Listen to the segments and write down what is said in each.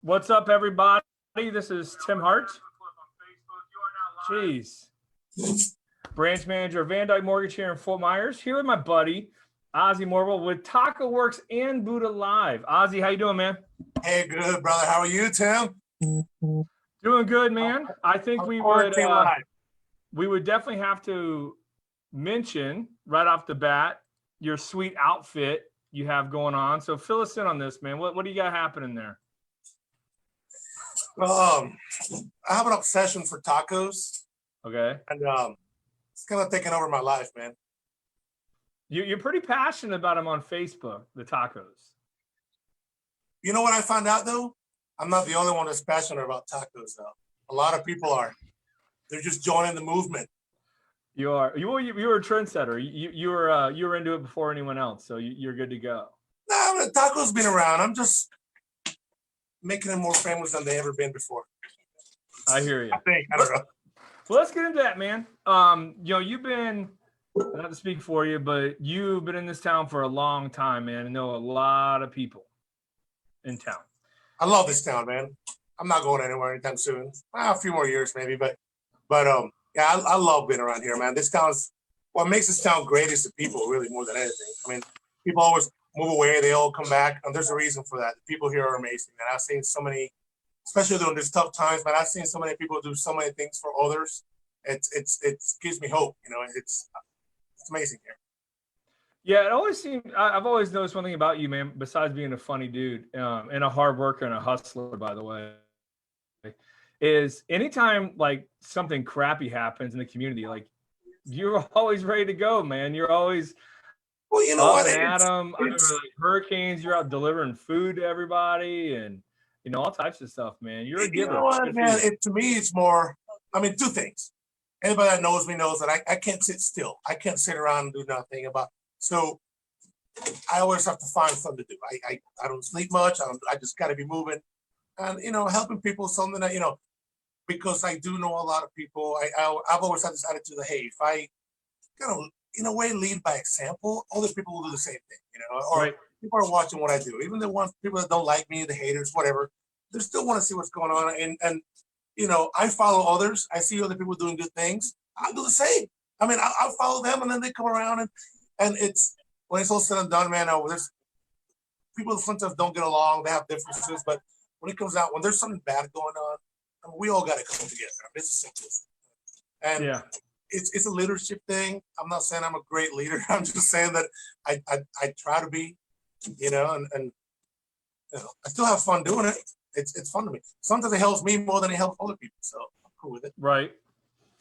What's up, everybody? This is Tim Hart. Jeez. Branch manager of VanDyk Mortgage here in Fort Myers. Here with my buddy, Ozzie Morrobel with Taco Works and Buddha Live. Ozzie, how you doing, man? Hey, good, brother. How are you, Tim? Doing good, man. I think we would definitely have to mention right off the bat your sweet outfit you have going on. So fill us in on this, man. What do you got happening there? I have an obsession for tacos. Okay. And it's kind of taking over my life, man. You're pretty passionate about them on Facebook, the tacos. You know what I found out, though? I'm not the only one that's passionate about tacos, though. A lot of people are. They're just joining the movement. You are. You were a trendsetter. You were into it before anyone else, so you're good to go. Nah, the tacos been around. I'm just making them more famous than they ever been before. I hear you. I don't know. Well, let's get into that, man. You've been, not to speak for you, but you've been in this town for a long time, man, and know a lot of people in town. I love this town, man. I'm not going anywhere anytime soon. Well, a few more years maybe, but yeah, I love being around here, man. This town's what makes this town great is the people, really, more than anything. I mean, people always move away, they all come back, and there's a reason for that. The people here are amazing, and I've seen so many, especially during these tough times, man. I've seen so many people do so many things for others. It gives me hope, you know. It's amazing here. Yeah, it always seems. I've always noticed one thing about you, man. Besides being a funny dude and a hard worker and a hustler, by the way, is anytime like something crappy happens in the community, like you're always ready to go, man. You're always well, you know what? Adam, like hurricanes. You're out delivering food to everybody, and all types of stuff, man. You're a giver. You know what, man? To me, it's more. I mean, two things. Anybody that knows me knows that I can't sit still. I can't sit around and do nothing about. So I always have to find something to do. I don't sleep much. I just got to be moving, and helping people is something that because I do know a lot of people. I've always had this attitude that hey, if I in a way lead by example, other people will do the same thing. Or right. People are watching what I do. Even the ones people that don't like me, the haters, whatever, they still want to see what's going on. And I follow others. I see other people doing good things. I'll do the same. I mean, I'll follow them, and then they come around, and it's when it's all said and done, man. There's people sometimes don't get along. They have differences, but when it comes out, when there's something bad going on, we all got to come together. It's as simple as that. And yeah. It's a leadership thing. I'm not saying I'm a great leader. I'm just saying that I try to be, and I still have fun doing it. It's fun to me. Sometimes it helps me more than it helps other people. So I'm cool with it. Right.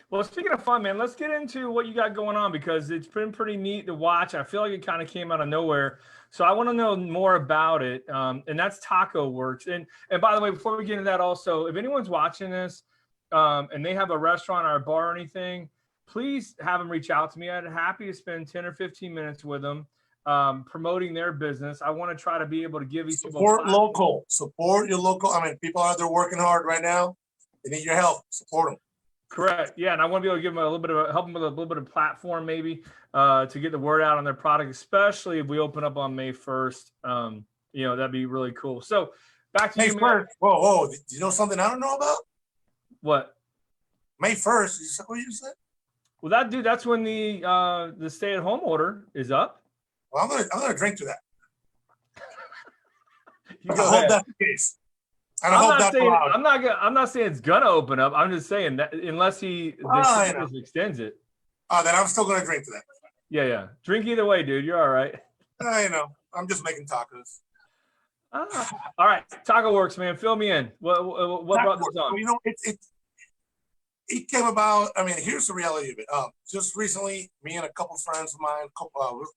Well, speaking of fun, man, let's get into what you got going on because it's been pretty neat to watch. I feel like it kind of came out of nowhere. So I want to know more about it. And that's Taco Works. And by the way, before we get into that also, if anyone's watching this and they have a restaurant or a bar or anything, please have them reach out to me. I'd be happy to spend 10 or 15 minutes with them promoting their business. I want to try to be able to give these support local. Support your local. I mean, people out there working hard right now. They need your help. Support them. Correct. Yeah, and I want to be able to give them a little bit of help them with a little bit of platform, maybe to get the word out on their product, especially if we open up on May 1st. That'd be really cool. So back to May 1st. Whoa! Do you know something I don't know about? What? May 1st. Is that what you said? Well, that's when the stay-at-home order is up. Well, I'm gonna drink to that. I hope that's the case. I'm not saying it's gonna open up. I'm just saying that unless he extends it. Then I'm still gonna drink to that. Yeah. Drink either way, dude. You're all right. I know. I'm just making tacos. All right. Taco Works, man. Fill me in. What brought this on? Well, it came about. I mean, here's the reality of it. Just recently, me and a couple friends of mine,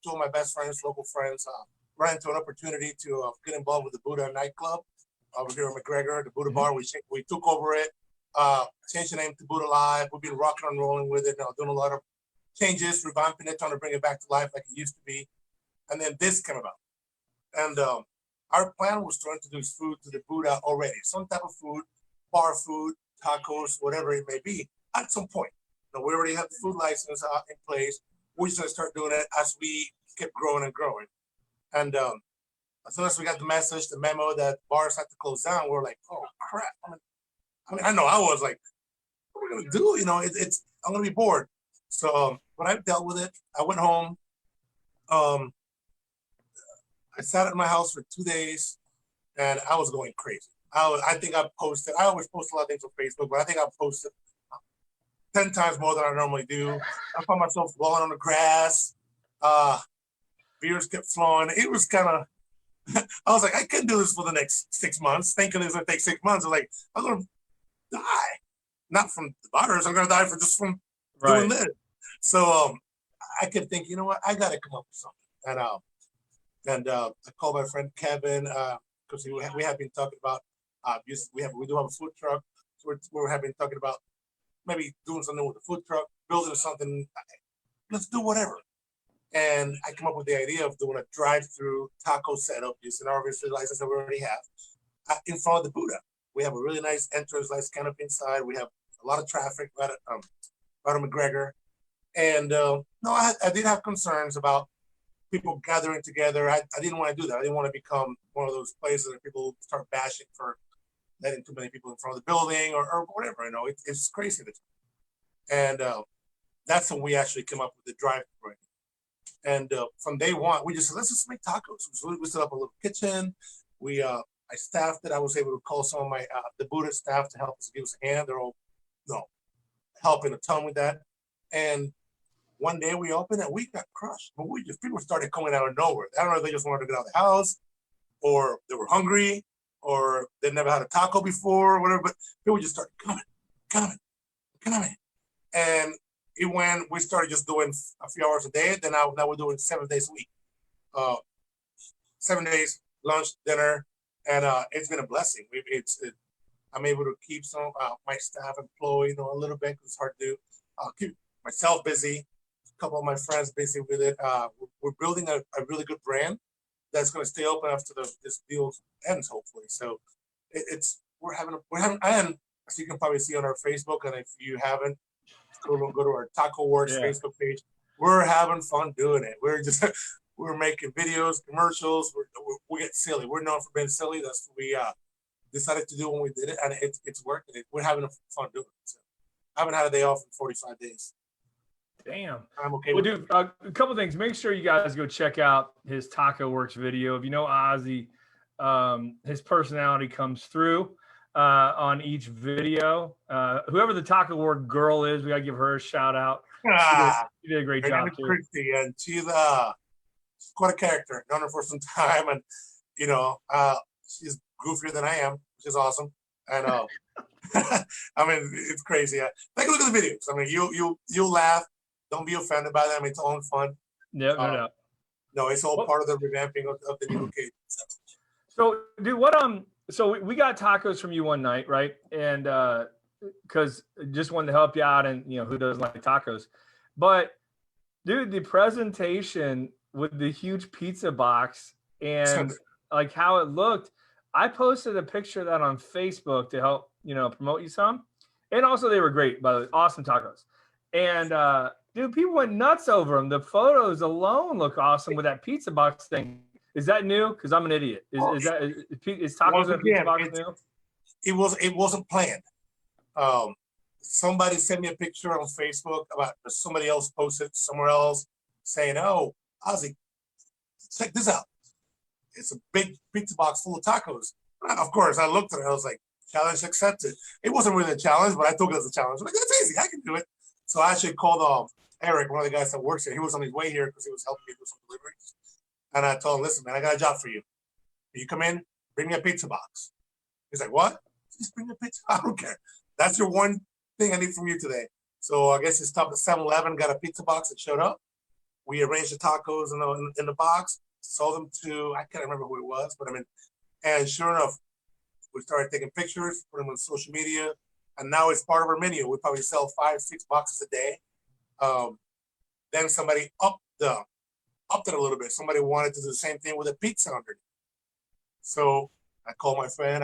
two of my best friends, local friends, ran into an opportunity to get involved with the Buddha nightclub over here in McGregor, the Buddha bar. We took over it, changed the name to Buddha Live. We've been rocking and rolling with it, doing a lot of changes, revamping it, trying to bring it back to life like it used to be. And then this came about. And our plan was to introduce food to the Buddha already, some type of food, bar food, tacos, whatever it may be, at some point. We already have the food license in place. We're just going to start doing it as we kept growing and growing. And as soon as we got the message, the memo that bars had to close down, we're like, oh crap. I know I was like, what are we gonna do? You know, it's I'm gonna be bored. So but I dealt with it. I went home. Um, I sat at my house for 2 days, and I was going crazy. I think I posted. I always post a lot of things on Facebook, but I think I posted 10 times more than I normally do. I found myself rolling on the grass. Beers kept flowing. It was kind of. I was like, I couldn't do this for the next 6 months. Thinking it's gonna take 6 months. I was like, I'm gonna die, not from the virus. I'm gonna die from doing this. So I kept thinking, you know what? I gotta come up with something. And I called my friend Kevin because we have been talking about we do have a food truck, so we have been talking about maybe doing something with the food truck, building something. Let's do whatever. And I come up with the idea of doing a drive-through taco setup using our registered license that we already have in front of the Buddha. We have a really nice entrance, nice canopy inside. We have a lot of traffic right at McGregor. And no, I did have concerns about people gathering together. I didn't want to do that. I didn't want to become one of those places where people start bashing for letting too many people in front of the building or whatever. You know, it's crazy. And that's when we actually came up with the drive-through. And from day one, we just said, let's just make tacos. So we set up a little kitchen. I staffed it. I was able to call some of my the Buddha staff to help us, give us a hand. They're all, helping a ton with that. And one day we opened and we got crushed. But people started coming out of nowhere. I don't know if they just wanted to get out of the house, or they were hungry, or they never had a taco before, or whatever. But people just started coming. And when we started just doing a few hours a day, then now we're doing 7 days a week. 7 days, lunch, dinner, and it's been a blessing. I'm able to keep some of my staff employed, a little bit. It's hard to do. Keep myself busy, a couple of my friends busy with it. We're building a really good brand that's going to stay open after this deal ends, hopefully. So we're having, and as you can probably see on our Facebook, and if you haven't, go to our Taco Wars Facebook page. We're having fun doing it. We're making videos, commercials. We get silly. We're known for being silly. That's what we decided to do when we did it, and it's working. We're having fun doing it. So I haven't had a day off in 45 days. Damn. I'm okay with it. A couple things. Make sure you guys go check out his Taco Works video. If you know Ozzie, his personality comes through on each video. Whoever the Taco Work girl is, we gotta give her a shout out. She did a great job too. Christy, and she's quite a character. Known her for some time, and she's goofier than I am, which is awesome. And I mean, it's crazy. Take a look at the videos. I mean, you'll laugh. Don't be offended by them. It's all in fun. No. No, it's all part of the revamping of the new location. So, dude, so we got tacos from you one night, right? And because just wanted to help you out, and who doesn't like tacos? But dude, the presentation with the huge pizza box and like how it looked, I posted a picture of that on Facebook to help promote you some, and also they were great, by the way, awesome tacos. And dude, people went nuts over them. The photos alone look awesome with that pizza box thing. Is that new? Because I'm an idiot. Is tacos and pizza box new? It wasn't planned. Somebody sent me a picture on Facebook about somebody else posted somewhere else saying, "Oh, Ozzie, check this out. It's a big pizza box full of tacos." And of course, I looked at it. I was like, "Challenge accepted." It wasn't really a challenge, but I took it as a challenge. I'm like, that's easy. I can do it. So I actually called Eric, one of the guys that works here. He was on his way here because he was helping me do some deliveries. And I told him, "Listen, man, I got a job for you. You come in, bring me a pizza box." He's like, "What? Just bring me a pizza? I don't care. That's your one thing I need from you today." So I guess he stopped at 7-Eleven, got a pizza box that showed up. We arranged the tacos in the box, sold them to, I can't remember who it was, but and sure enough, we started taking pictures, put them on social media, and now it's part of our menu. We probably sell 5-6 boxes a day. Then somebody upped it a little bit. Somebody wanted to do the same thing with a pizza underneath. So I called my friend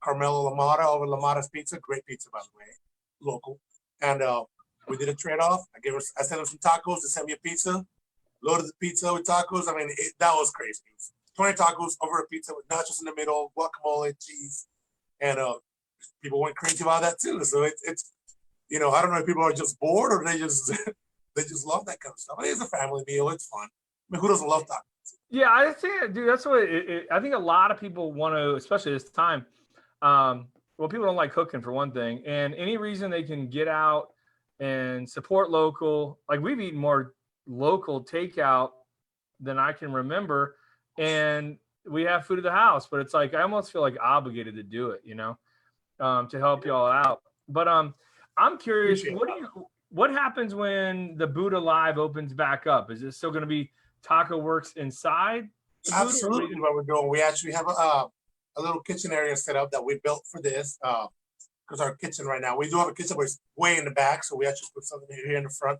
Carmelo Lamata over Lamata's Pizza, great pizza by the way, local. And we did a trade-off. I sent him some tacos to send me a pizza. Loaded the pizza with tacos. I mean, that was crazy. It was 20 tacos over a pizza with nachos in the middle, guacamole, cheese, and people went crazy about that too. So it's I don't know if people are just bored or they just they just love that kind of stuff. It's a family meal. It's fun. I mean, who doesn't love tacos? Yeah, I think, dude, that's what I think a lot of people want to, especially this time. Well, people don't like cooking for one thing, and any reason they can get out and support local. Like, we've eaten more local takeout than I can remember, and we have food at the house. But it's like I almost feel like obligated to do it, to help y'all out. But I'm curious, what happens when the Buddha Live opens back up? Is it still going to be Taco Works inside? Absolutely, what we're doing. We actually have a little kitchen area set up that we built for this. Because our kitchen right now, we do have a kitchen, but it's way in the back, so we actually put something here in the front.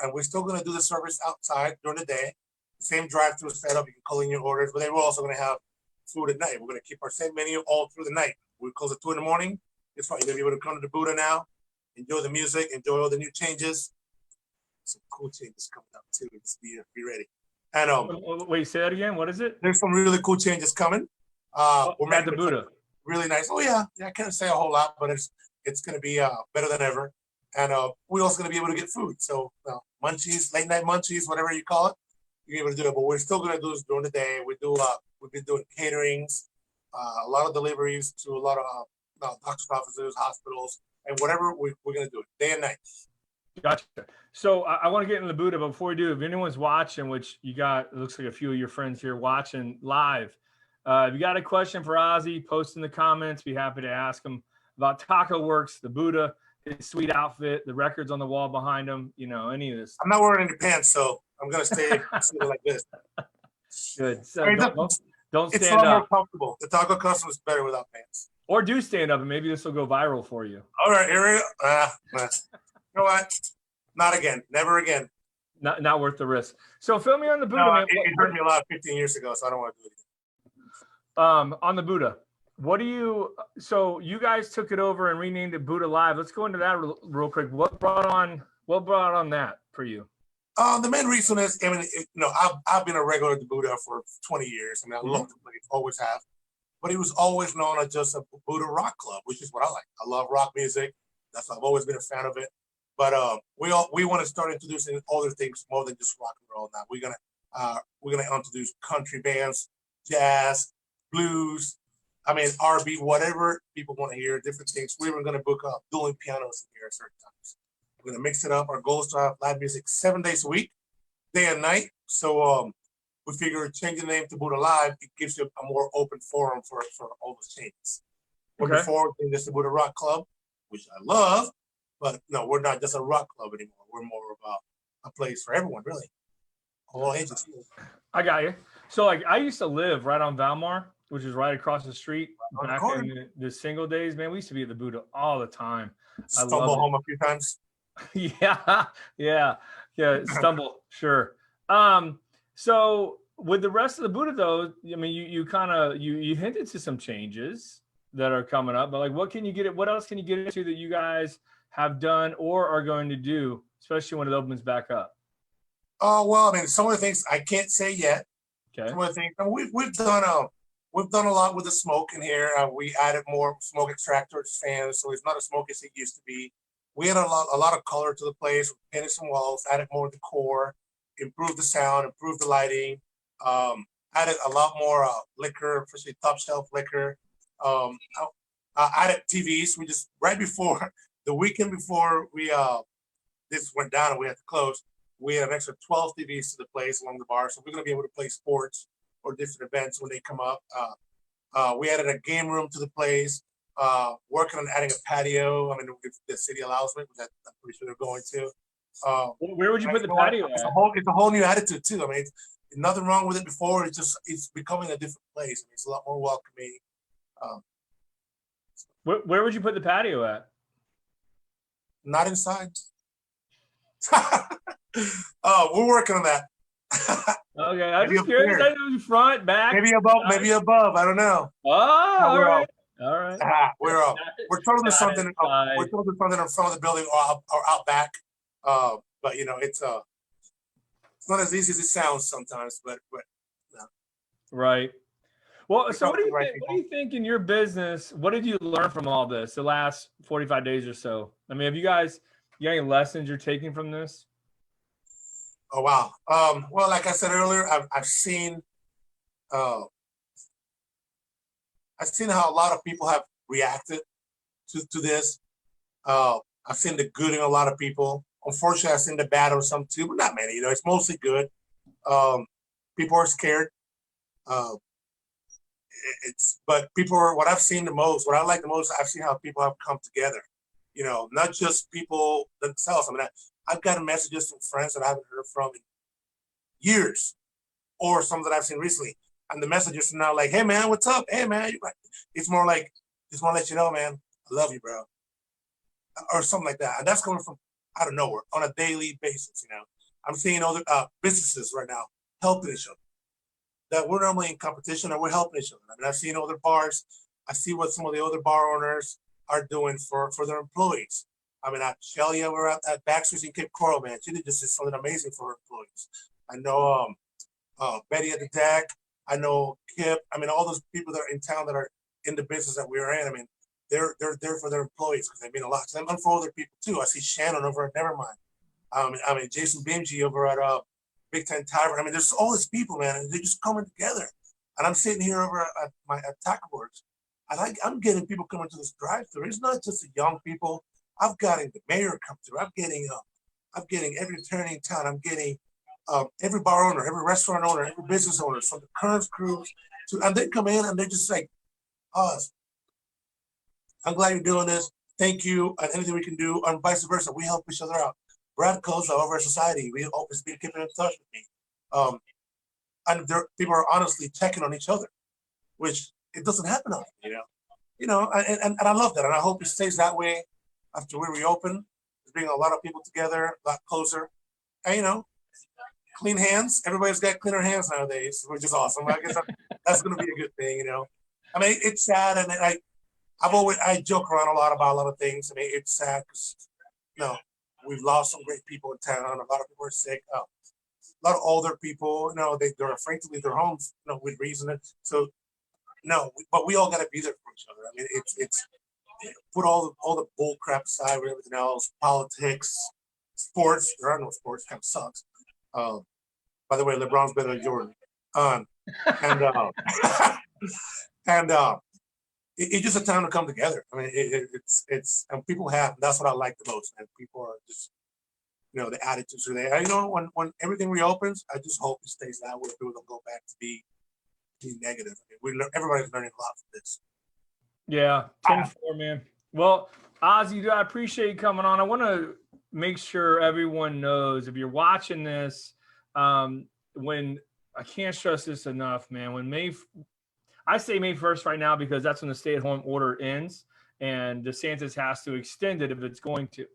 And we're still going to do the service outside during the day. Same drive-through setup. You can call in your orders, but then we're also going to have food at night. We're going to keep our same menu all through the night. We close at 2 in the morning. It's fine. You're going to be able to come to the Buddha now, enjoy the music, enjoy all the new changes. Some cool changes coming up too. Just be ready. And wait, say that again. What is it? There's some really cool changes coming. We're at the Buddha. Really nice. Oh yeah, I can't say a whole lot, but it's going to be better than ever. And we're also going to be able to get food. So munchies, late night munchies, whatever you call it, you're able to do it. But we're still going to do this during the day. We've been doing caterings, a lot of deliveries to a lot of doctor's offices, hospitals, and whatever we're going to do it day and night. Gotcha. So I want to get into the Buddha, but before we do, if anyone's watching, which you got, it looks like a few of your friends here watching live, if you got a question for Ozzie, post in the comments. Be happy to ask him about Taco Works, the Buddha, his sweet outfit, the records on the wall behind him, any of this. I'm not wearing any pants, so I'm going to stay like this. Good. So don't stand it's a lot up. more comfortable. The taco custom is better without pants. Or do stand up, and maybe this will go viral for you. All right, here we go. You know what? Not again. Never again. Not worth the risk. So fill me on the Buddha. No, it hurt me a lot 15 years ago, so I don't want to do it again. On the Buddha, so you guys took it over and renamed it Buddha Live. Let's go into that real quick. What brought on that for you? The main reason is, I've been a regular at the Buddha for 20 years. I mean, I love the place, always have. But it was always known as just a Buddha rock club, which is what I like. I love rock music. That's why I've always been a fan of it. But we want to start introducing other things more than just rock and roll now. We're gonna introduce country bands, jazz, blues, R&B, whatever people want to hear, different things. We're even gonna book up dueling pianos in here at certain times. We're gonna mix it up. Our goal is to have live music 7 days a week, day and night. So we figure changing the name to Buddha Live, it gives you a more open forum for all those changes. Okay. Before, this is the Buddha Rock Club, which I love, but no, we're not just a rock club anymore. We're more about a place for everyone, really. All ages. I got you. So, I used to live right on Valmar, which is right across the street. Back in the single days, man, we used to be at the Buddha all the time. Stumble home a few times. Yeah. Stumble, sure. So with the rest of the Buddha, though, you kind of you hinted to some changes that are coming up, but what else can you get into that you guys have done or are going to do, especially when it opens back up? Oh well, some of the things I can't say yet. Okay. Some of the things we've done a lot with the smoke in here. We added more smoke extractors, fans, so it's not as smoky as it used to be. We had a lot of color to the place. We painted some walls, added more decor, improved the sound, improved the lighting, added a lot more liquor, especially top shelf liquor. Added TVs. We just right before the weekend before we this went down and we had to close, we had an extra 12 TVs to the place along the bar, so we're gonna be able to play sports or different events when they come up. We added a game room to the place. Working on adding a patio. If the city allows me, which I'm pretty sure they're going to. Where would you put the patio at? It's a whole new attitude too. It's nothing wrong with it before. It's becoming a different place. It's a lot more welcoming. Where would you put the patio at? Not inside. We're working on that. Okay, I'm just curious. I know front, back, maybe above. I don't know. Oh, all right. We're totally something. We're totally something in front of the building or out back. But it's not as easy as it sounds sometimes. But no. Right. Well, We so talk what do to the you right think? What do people. you think in your business? What did you learn from all this the last 45 days or so? I mean, have you got any lessons you're taking from this? Oh wow. Well, like I said earlier, I've seen uh, I've seen how a lot of people have reacted to this. I've seen the good in a lot of people. Unfortunately, I've seen the bad of some too, but not many. It's mostly good. Um, People are scared. Uh, but people are what I've seen the most. What I like the most, I've seen how people have come together. Not just people themselves. I mean, I've gotten messages from friends that I haven't heard from in years, or some that I've seen recently, and the messages are now like, "Hey man, what's up? Hey man," it's more like, "Just want to let you know, man, I love you, bro," or something like that. And that's coming from out of nowhere on a daily basis. I'm seeing other businesses right now helping each other that we're normally in competition and we're helping each other. I mean, I've seen other bars. I see what some of the other bar owners are doing for their employees. I mean, at Shelia, we're at Baxter's in Cape Coral, man. She did just something amazing for her employees. I know Betty at the deck. I know Kip. I mean, all those people that are in town that are in the business that we're in. I mean, they're there for their employees because they mean a lot to them and for other people too. I see Shannon over at Nevermind. I mean, Jason Bimji over at Big Ten Tavern. I mean, there's all these people, man, and they're just coming together. And I'm sitting here over at Taco Boards, and I'm getting people coming to this drive-through. It's not just the young people. I'm getting the mayor come through. I'm getting every attorney in town. I'm getting every bar owner, every restaurant owner, every business owner, from the current crews and they come in and they're just like, "Oh, I'm glad you're doing this. Thank you, and anything we can do, and vice versa. We help each other out." Brad Coza over our society, we always been keeping in touch with me. Um, and people are honestly checking on each other, which it doesn't happen often. And I love that, and I hope it stays that way after we reopen. It's bringing a lot of people together, a lot closer, and clean hands. Everybody's got cleaner hands nowadays, which is awesome. I guess that's going to be a good thing. I mean, it's sad, and I joke around a lot of things. I mean, it's sad because we've lost some great people in town. A lot of people are sick. A lot of older people, they're afraid to leave their homes, with reason. So no, but we all got to be there for each other. I mean, it's put all the bull crap aside with everything else, politics, sports. There are no sports. Kind of sucks. By the way, LeBron's better than Jordan. And and it's just a time to come together. I mean, it's and people have. That's what I like the most. And people are just, the attitudes are there. When everything reopens, I just hope it stays that way. People don't go back to be negative. I mean, everybody's learning a lot from this. Yeah, 10-4, man. Well, Ozzie, I appreciate you coming on. I want to make sure everyone knows, if you're watching this, when I can't stress this enough, man, I say May 1st right now because that's when the stay-at-home order ends, and DeSantis has to extend it if it's going to.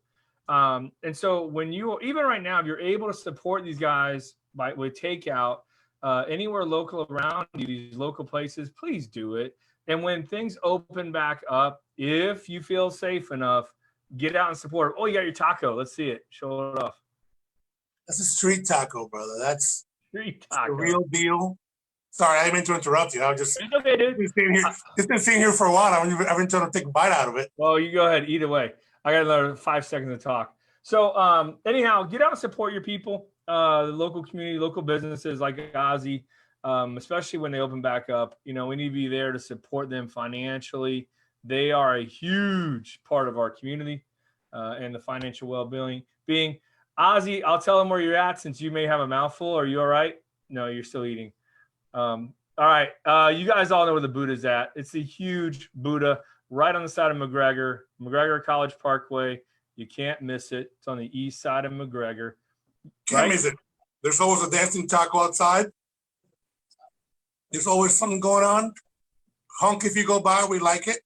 And so when even right now, if you're able to support these guys with takeout anywhere local around you, these local places, please do it. And when things open back up, if you feel safe enough, get out and support. Oh, you got your taco. Let's see it. Show it off. That's a street taco, brother. That's Street taco. The real deal. Sorry, I didn't mean to interrupt you. I was just, it's okay, dude. It's been sitting here for a while. I've been trying to take a bite out of it. Well, you go ahead. Either way, I got another 5 seconds to talk. So anyhow, get out and support your people, the local community, local businesses like Ozzie, especially when they open back up. We need to be there to support them financially. They are a huge part of our community and the financial well-being. Ozzie, I'll tell them where you're at since you may have a mouthful. Are you all right? No, you're still eating. All right. You guys all know where the Buddha's at. It's a huge Buddha right on the side of McGregor College Parkway. You can't miss it. It's on the east side of McGregor. Can't miss it. There's always a dancing taco outside. There's always something going on. Honk if you go by. We like it.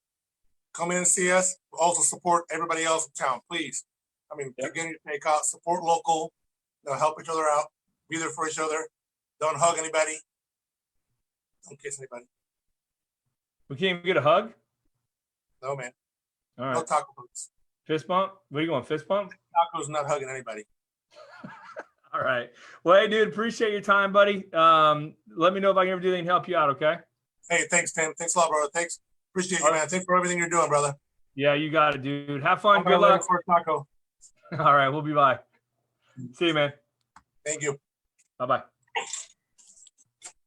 Come in and see us. Also support everybody else in town, please. I mean, Again, your takeout. Support local. Help each other out. Be there for each other. Don't hug anybody. Don't kiss anybody. We can't even get a hug? No, man. All right. No taco boots. Fist bump? Where are you going? Fist bump? Taco's not hugging anybody. All right. Well, hey, dude, appreciate your time, buddy. Let me know if I can ever do anything to help you out. Okay. Hey, thanks, Tim. Thanks a lot, brother. Thanks. Appreciate you, All right. man. Thanks for everything you're doing, brother. Yeah, you got it, dude. Have fun. I'm Good luck. for a taco. All right. We'll be by. See you, man. Thank you. Bye-bye.